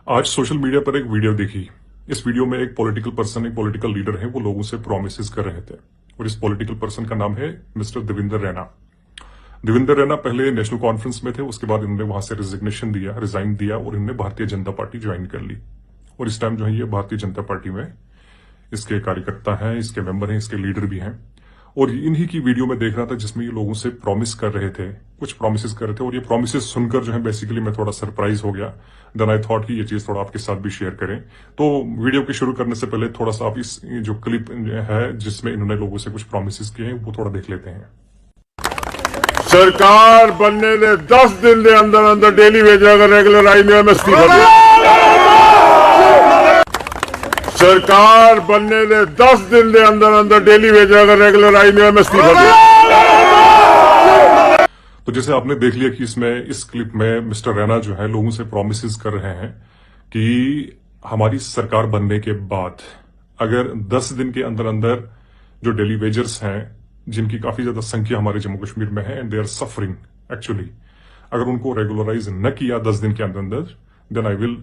आज social media पर एक वीडियो देखी। इस वीडियो में एक पॉलिटिकल पर्सन, एक पॉलिटिकल लीडर है, वो लोगों से प्रोमिस कर रहे थे और इस पॉलिटिकल पर्सन का नाम है मिस्टर देवेंद्र रैना। देवेंद्र रैना पहले नेशनल कॉन्फ्रेंस में थे, उसके बाद इन्होंने वहां से रिजाइन दिया और इन्होंने भारतीय जनता पार्टी ज्वाइन कर ली और इस टाइम जो है ये भारतीय जनता पार्टी में इसके कार्यकर्ता हैं, इसके मेंबर हैं, इसके लीडर भी हैं। और इन्हीं की वीडियो में देख रहा था जिसमें ये लोगों से प्रॉमिस कर रहे थे, कुछ प्रॉमिसेस कर रहे थे और ये प्रॉमिसेस सुनकर जो है बेसिकली मैं थोड़ा सरप्राइज हो गया। देन आई थॉट कि ये चीज थोड़ा आपके साथ भी शेयर करें। तो वीडियो के शुरू करने से पहले थोड़ा सा आप इस जो क्लिप है जिसमें इन्होंने लोगों से कुछ प्रॉमिसेस किए हैं वो थोड़ा देख लेते हैं। सरकार बनने दे 10 दिन के अंदर अंदर डेली वेज अगर रेगुलर आई नहीं मैं इस्तीफा दे। सरकार बनने दे 10 दिन के अंदर अंदर डेली वेज अगर रेगुलर आई नहीं मैं इस्तीफा दे। तो जैसे आपने देख लिया कि इसमें इस क्लिप में मिस्टर रैना जो है लोगों से प्रॉमिसेस कर रहे हैं कि हमारी सरकार बनने के बाद अगर 10 दिन के अंदर अंदर जो डेली वेजर्स हैं, जिनकी काफी ज्यादा संख्या हमारे जम्मू कश्मीर में है and they are suffering actually, अगर उनको रेगुलराइज न किया 10 दिन के अंदर अंदर, then I will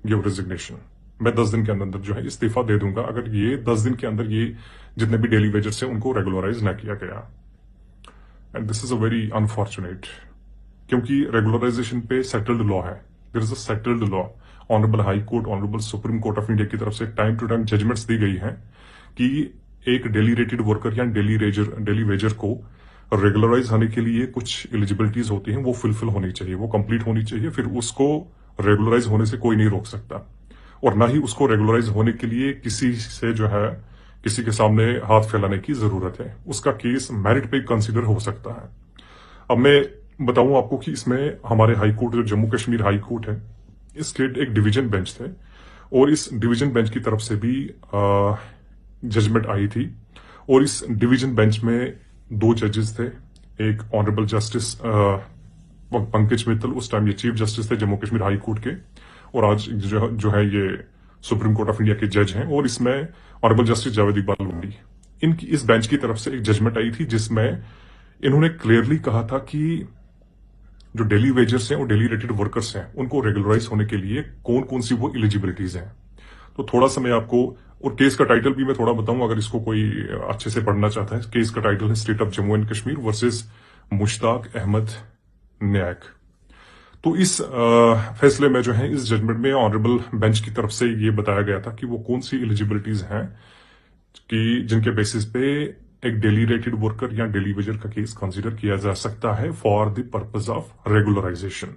give resignation. मैं 10 दिन के अंदर अंदर जो है इस्तीफा दे दूंगा अगर ये 10 दिन के अंदर ये जितने भी डेली वेजर्स हैं उनको रेगुलराइज न किया गया। And this is a very unfortunate, क्योंकि रेगुलराइजेशन पे सेटल्ड लॉ है। There is a settled law. Honourable high court, honourable supreme court of India की तरफ से टाइम टू टाइम जजमेंट्स दी गई हैं कि एक डेली रेटेड वर्कर या डेली वेजर को रेगुलराइज होने के लिए कुछ एलिजिबिलिटीज होती हैं, वो फुलफिल होनी चाहिए, वो कंप्लीट होनी चाहिए, फिर उसको रेगुलराइज होने से कोई नहीं रोक सकता। और ना ही उसको रेगुलराइज होने के लिए किसी से जो है किसी के सामने हाथ फैलाने की जरूरत है। उसका केस मेरिट पे कंसीडर हो सकता है। अब मैं बताऊं आपको कि इसमें हमारे हाई कोर्ट, जो जम्मू कश्मीर हाई कोर्ट है, इसके एक डिवीजन बेंच थे और इस डिवीजन बेंच की तरफ से भी जजमेंट आई थी और इस डिवीजन बेंच में 2 जजेस थे। एक ऑनरेबल जस्टिस पंकज मित्तल, उस टाइम ये चीफ जस्टिस थे जम्मू कश्मीर हाई कोर्ट के, और आज जो है ये सुप्रीम कोर्ट ऑफ इंडिया के जज हैं, और इसमें ऑनरेबल जस्टिस जावेद इकबाल लोंडी। इनकी इस बेंच की तरफ से एक जजमेंट आई थी जिसमें इन्होंने क्लियरली कहा था कि जो डेली वेजर्स हैं और डेली रेटेड वर्कर्स हैं उनको रेगुलराइज होने के लिए कौन कौन सी वो एलिजिबिलिटीज हैं। तो थोड़ा सा मैं आपको, और केस का टाइटल भी मैं थोड़ा बताऊं अगर इसको कोई अच्छे से पढ़ना चाहता है। केस का टाइटल है state of Jammu and Kashmir versus Mushtaq Ahmad Nyak. तो इस फैसले में जो है, इस जजमेंट में ऑनरेबल बेंच की तरफ से ये बताया गया था कि वो कौन सी एलिजिबिलिटीज हैं कि जिनके बेसिस पे एक डेली रेटेड वर्कर या डेली वेजर का केस कंसीडर किया जा सकता है for the purpose of regularisation.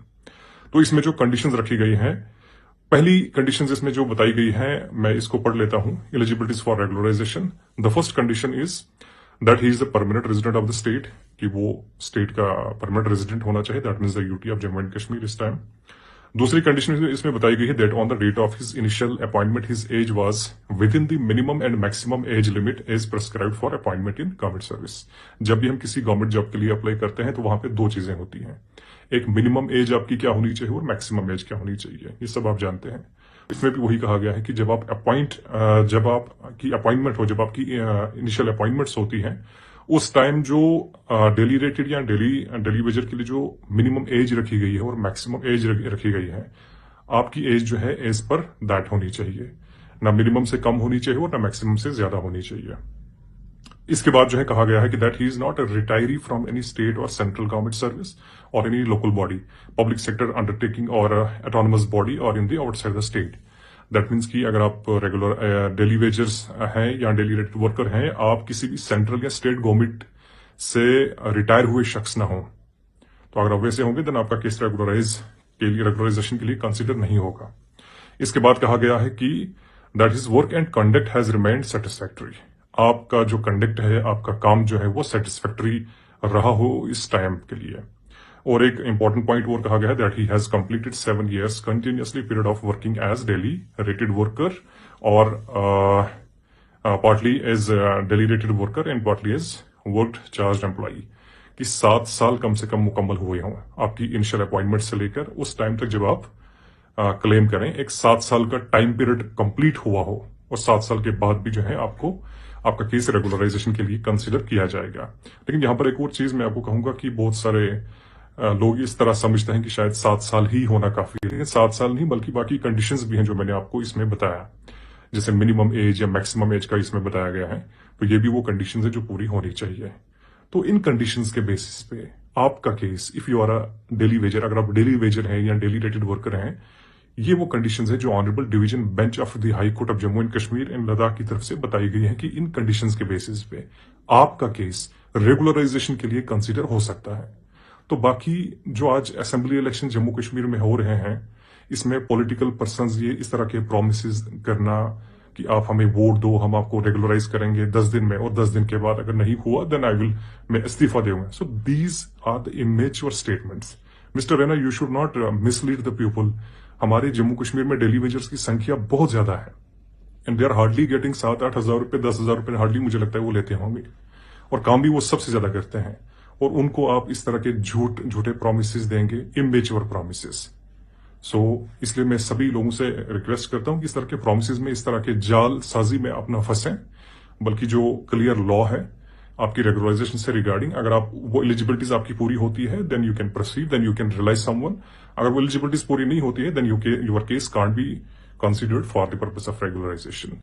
तो इसमें जो कंडीशंस रखी गई हैं, पहली कंडीशंस इसमें जो बताई गई है मैं इसको पढ़ लेता हूं। Eligibilities for regularisation, the first condition is that he is the permanent resident of the state, कि वो स्टेट का परमानेंट रेजिडेंट होना चाहिए, that means the UT of Jammu and Kashmir इस टाइम। दूसरी कंडीशन इसमें बताई गई है that on the date of his initial appointment his age was within the minimum and maximum age limit as prescribed for appointment in government service. जब भी हम किसी गवर्नमेंट जॉब के लिए अप्लाई करते हैं तो वहां पे 2 चीजें होती हैं, एक मिनिमम एज आपकी क्या होनी चाहिए और मैक्सिमम एज क्या होनी चाहिए, ये सब आप जानते हैं। इसमें भी वही कहा गया है कि जब आपकी अपॉइंटमेंट हो, जब आपकी इनिशियल अपॉइंटमेंट्स होती हैं, उस टाइम जो डेली रेटेड या डेली वेजर के लिए जो मिनिमम एज रखी गई है और मैक्सिमम एज रखी गई है, आपकी एज जो है एज पर दैट होनी चाहिए, ना मिनिमम से कम होनी चाहिए और ना मैक्सिमम से ज्यादा होनी चाहिए। इसके बाद जो है कहा गया है कि that he is not a retiree from any state और सेंट्रल गवर्नमेंट सर्विस और any local body, public sector undertaking और ऑटोनमस बॉडी और in the outside the state. That means कि अगर आप रेगुलर डेली वेजर्स हैं या डेली रेटेड वर्कर हैं, आप किसी भी सेंट्रल या स्टेट गवर्नमेंट से रिटायर हुए शख्स ना हो, तो अगर आप वैसे होंगे देन आपका केस रेगुलराइजेशन के लिए कंसिडर नहीं होगा। इसके बाद कहा गया है कि that his work and conduct has remained satisfactory, आपका जो कंडक्ट है, आपका काम जो है वो सेटिस्फैक्टरी रहा हो इस टाइम के लिए। और एक इंपॉर्टेंट पॉइंट और कहा गया है that he has completed 7 years continuously period of working as daily rated worker और partly as daily rated worker and partly as work charge employee, कि 7 साल कम से कम मुकम्मल हुए हों आपकी इनिशियल अपॉइंटमेंट से लेकर उस टाइम तक जब आप क्लेम करें, एक 7 साल का टाइम पीरियड कंप्लीट हुआ हो और 7 साल के बाद भी जो है आपका केस रेगुलराइजेशन के लिए कंसिडर किया जाएगा। लेकिन यहां पर एक और चीज मैं आपको कहूंगा कि बहुत सारे लोग इस तरह समझते हैं कि शायद 7 साल ही होना काफी है, लेकिन 7 साल नहीं बल्कि बाकी कंडीशंस भी हैं जो मैंने आपको इसमें बताया, जैसे मिनिमम एज या मैक्सिमम एज का इसमें बताया गया है। तो ये भी वो कंडीशंस है जो पूरी होनी चाहिए। तो इन कंडीशंस के बेसिस पे आपका case, if you are a daily wager, अगर आप डेली वेजर हैं या डेली रेटेड वर्कर हैं, ये वो कंडीशंस है जो honourable division bench of the high court of Jammu and Kashmir and Ladakh की तरफ से बताई गई है कि इन कंडीशंस के बेसिस पे आपका केस रेगुलराइजेशन के लिए कंसीडर हो सकता है। तो बाकी जो आज असेंबली इलेक्शन जम्मू कश्मीर में हो रहे हैं, इसमें पॉलिटिकल पर्संस ये इस तरह के प्रोमिस करना कि आप हमें वोट दो, हम आपको रेगुलराइज करेंगे 10 दिन में, और 10 दिन के बाद अगर नहीं हुआ देन मैं इस्तीफा दूंगा। So these are the immature statements. Mister Raina, you should not mislead the people. हमारे जम्मू कश्मीर में डेली वेजर्स की संख्या बहुत ज्यादा है and they are hardly getting 7-8 हजार रुपए, 10 हजार रुपए हार्डली मुझे लगता है वो लेते होंगे, और काम भी वो सबसे ज्यादा करते हैं। और उनको आप इस तरह के झूठे प्रोमिस देंगे, इमेच्योर प्रोमिस। सो इसलिए मैं सभी लोगों से रिक्वेस्ट करता हूं कि इस तरह के प्रोमिस में, इस तरह के जाल साजी में आप ना फंसें, बल्कि जो क्लियर लॉ है आपकी रेगुलराइजेशन से रिगार्डिंग, अगर आप वो एलिजिबिलिटीज आपकी पूरी होती है then you can proceed, then you can realise someone. अगर वो एलिजिबिलिटीज पूरी नहीं होती है then your case can't be considered for the purpose of regularisation.